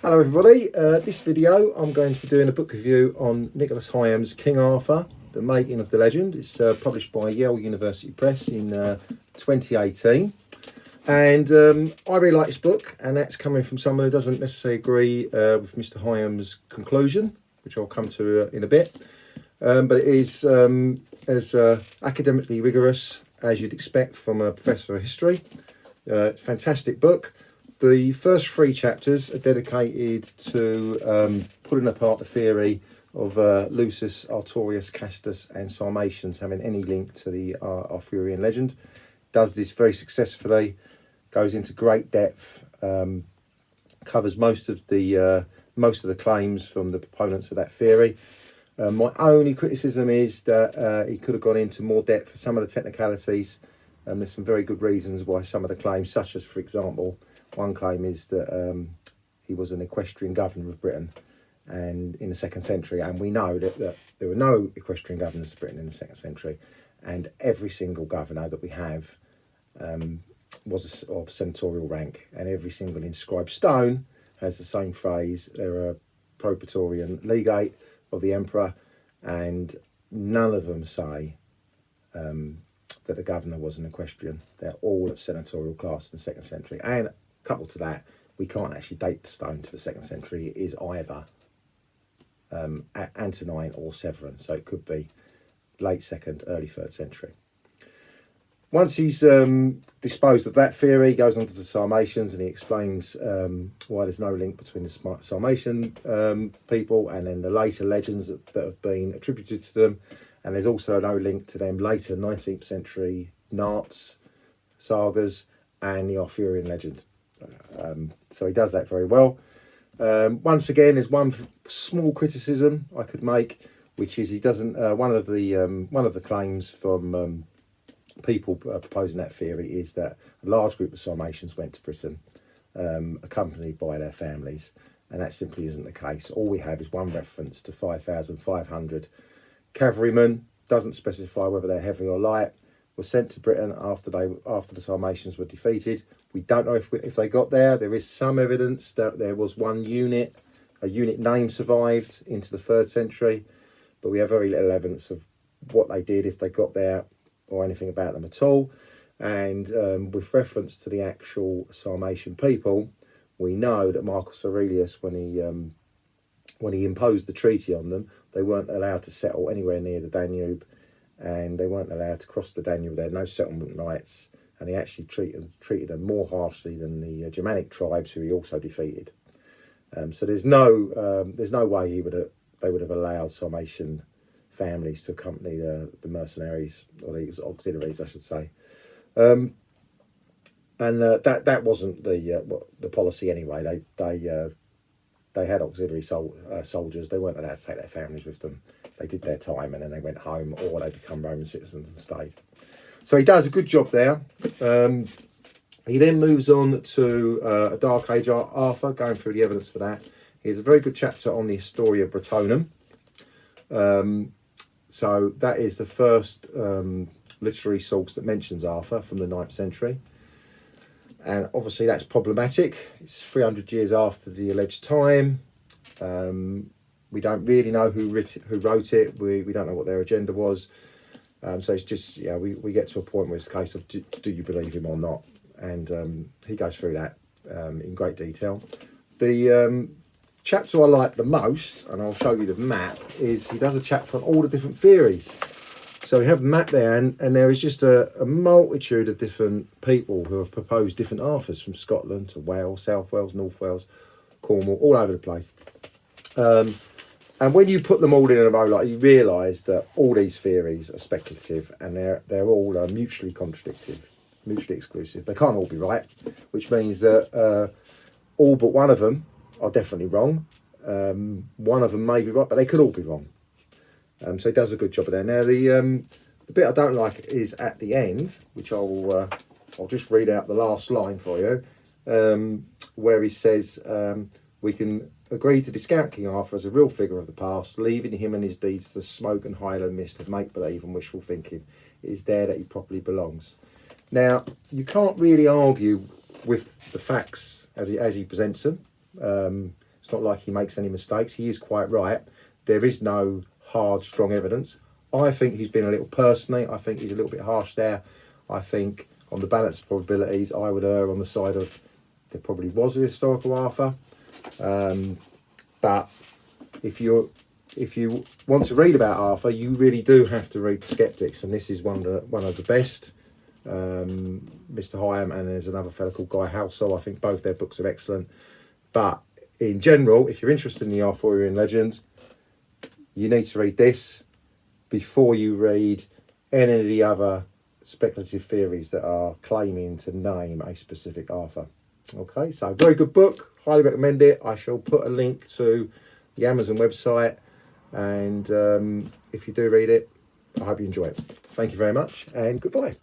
Hello everybody, this video I'm going to be doing a book review on Nicholas Higham King Arthur, The Making of the Legend. It's published by Yale University Press in 2018, and I really like this book, and that's coming from someone who doesn't necessarily agree with Mr. Higham conclusion, which I'll come to in a bit, but it is as academically rigorous as you'd expect from a professor of history. Fantastic book. The first three chapters are dedicated to pulling apart the theory of Lucius Artorius Castus and Sarmatians having any link to the Arthurian legend. Does this very successfully, goes into great depth, covers most of the claims from the proponents of that theory. My only criticism is that he could have gone into more depth for some of the technicalities. There's some very good reasons why some of the claims, such as, for example, one claim is that he was an equestrian governor of Britain and in the 2nd century, and we know that there were no equestrian governors of Britain in the 2nd century, and every single governor that we have was of senatorial rank, and every single inscribed stone has the same phrase. They're a pro-praetorian legate of the emperor, and none of them say that the governor was an equestrian. They're all of senatorial class in the 2nd century, and coupled to that, we can't actually date the stone to the 2nd century. It is either Antonine or Severan, so it could be late 2nd, early 3rd century. Once he's disposed of that theory, he goes on to the Sarmatians, and he explains why there's no link between the Sarmatian people and then the later legends that have been attributed to them, and there's also no link to them later 19th century Art Sagas and the Arthurian legend. So he does that very well. Once again, there's one small criticism I could make, which is he doesn't. One of the claims from people proposing that theory is that a large group of Sarmatians went to Britain, accompanied by their families, and that simply isn't the case. All we have is one reference to 5,500 cavalrymen. Doesn't specify whether they're heavy or light. Were sent to Britain after the Sarmatians were defeated. We don't know if they got there. There is some evidence that there was one unit, a unit name survived into the 3rd century, but we have very little evidence of what they did, if they got there, or anything about them at all. And with reference to the actual Sarmatian people, we know that Marcus Aurelius, when he imposed the treaty on them, they weren't allowed to settle anywhere near the Danube, and they weren't allowed to cross the Danube. They had no settlement rights, and he actually treated them more harshly than the Germanic tribes, who he also defeated. So there's no way they would have allowed Sarmatian families to accompany the mercenaries, or these auxiliaries, I should say. And that wasn't the policy anyway. They had auxiliary soldiers. They weren't allowed to take their families with them. They did their time and then they went home, or they become Roman citizens and stayed. So he does a good job there. He then moves on to a Dark Age Arthur, going through the evidence for that. He has a very good chapter on the Historia Brittonum. So that is the first literary source that mentions Arthur from the 9th century. And obviously that's problematic. It's 300 years after the alleged time. We don't really know who wrote it. We don't know what their agenda was. So it's just, we get to a point where it's a case of do you believe him or not? And he goes through that in great detail. The chapter I like the most, and I'll show you the map, is he does a chapter on all the different theories. So we have a map there, and there is just a multitude of different people who have proposed different Arthurs, from Scotland to Wales, South Wales, North Wales, Cornwall, all over the place. And when you put them all in a row, you realise that all these theories are speculative, and they're all mutually contradictory, mutually exclusive. They can't all be right, which means that all but one of them are definitely wrong. One of them may be right, but they could all be wrong. So he does a good job of that. Now the bit I don't like is at the end, which I'll just read out the last line for you, where he says we can agree to discount King Arthur as a real figure of the past, leaving him and his deeds to the smoke and halo mist of make-believe and wishful thinking. It is there that he properly belongs. Now, you can't really argue with the facts as he presents them. It's not like he makes any mistakes. He is quite right. There is no hard, strong evidence. I think he's been a little personally. I think he's a little bit harsh there. I think on the balance of probabilities, I would err on the side of there probably was a historical Arthur. But if you want to read about Arthur, you really do have to read Skeptics, and this is one of the best. Mr. Higham, and there's another fellow called Guy Halsall. I think both their books are excellent. But in general, if you're interested in the Arthurian legends, you need to read this before you read any of the other speculative theories that are claiming to name a specific Arthur. Okay, so very good book. Highly recommend it. I shall put a link to the Amazon website, and if you do read it, I hope you enjoy it. Thank you very much, and goodbye.